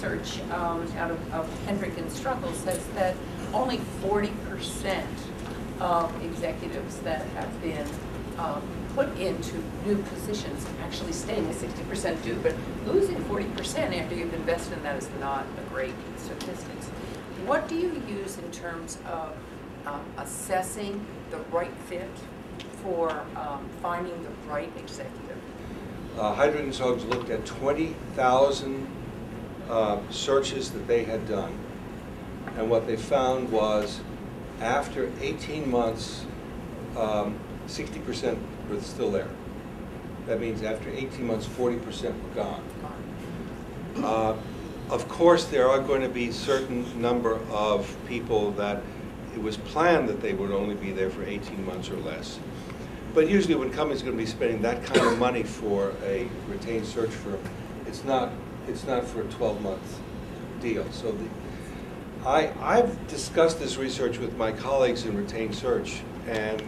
research out of Hendrick and Struggles says that only 40% of executives that have been put into new positions actually staying. 60% do, but losing 40% after you've invested in that is not a great statistics. What do you use in terms of assessing the right fit for finding the right executive? Heidrick & Struggles looked at 20,000 searches that they had done, and what they found was after 18 months, 60% were still there. That means after 18 months, 40% were gone. Of course, there are going to be certain number of people that it was planned that they would only be there for 18 months or less. But usually when companies are going to be spending that kind of money for a retained search firm, it's not for a 12-month deal. So I've discussed this research with my colleagues in retained search, and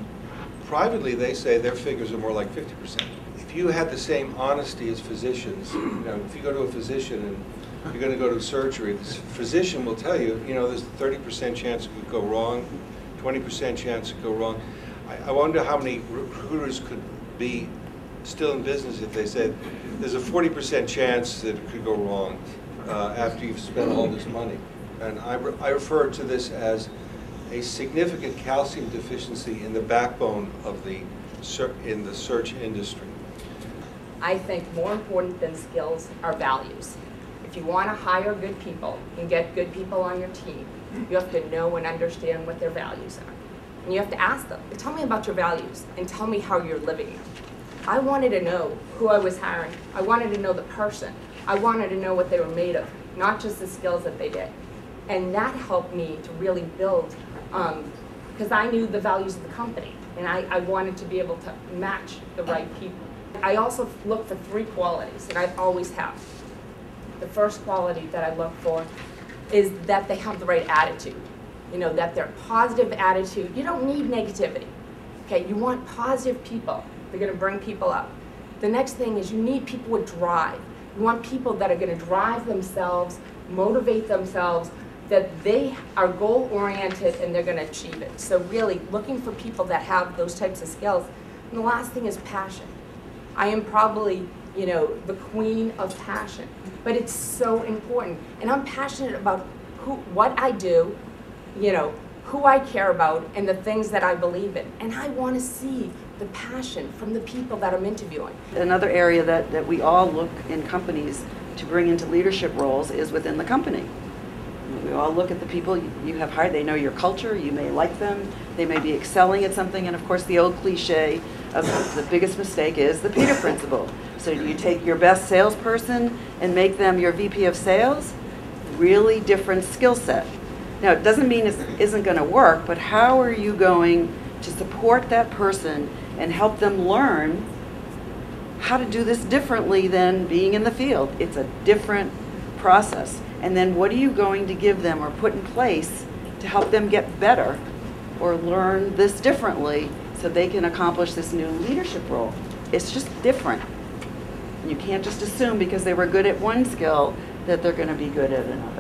privately they say their figures are more like 50%. If you had the same honesty as physicians, if you go to a physician and you're going to go to surgery, the physician will tell you, there's a 30% chance it could go wrong, 20% chance it could go wrong. I wonder how many recruiters could be still in business if they said there's a 40% chance that it could go wrong after you've spent all this money. And I refer to this as a significant calcium deficiency in the backbone of the search industry. I think more important than skills are values. If you want to hire good people and get good people on your team, you have to know and understand what their values are. And you have to ask them, tell me about your values and tell me how you're living them. I wanted to know who I was hiring. I wanted to know the person. I wanted to know what they were made of, not just the skills that they did. And that helped me to really build, because I knew the values of the company, and I wanted to be able to match the right people. I also look for 3 qualities, and I always have. The first quality that I look for is that they have the right attitude. That they're positive attitude. You don't need negativity. Okay, you want positive people. They're going to bring people up. The next thing is you need people with drive. You want people that are going to drive themselves, motivate themselves, that they are goal-oriented and they're going to achieve it. So really looking for people that have those types of skills. And the last thing is passion. I am probably, the queen of passion, but it's so important. And I'm passionate about what I do, who I care about, and the things that I believe in. And I want to see the passion from the people that I'm interviewing. Another area that we all look in companies to bring into leadership roles is within the company. We all look at the people you have hired. They know your culture. You may like them. They may be excelling at something. And of course, the old cliche of the biggest mistake is the Peter principle. So do you take your best salesperson and make them your VP of sales? Really different skill set. Now, it doesn't mean it isn't going to work, but how are you going to support that person and help them learn how to do this differently than being in the field? It's a different process. And then what are you going to give them or put in place to help them get better or learn this differently so they can accomplish this new leadership role? It's just different. You can't just assume because they were good at one skill that they're going to be good at another.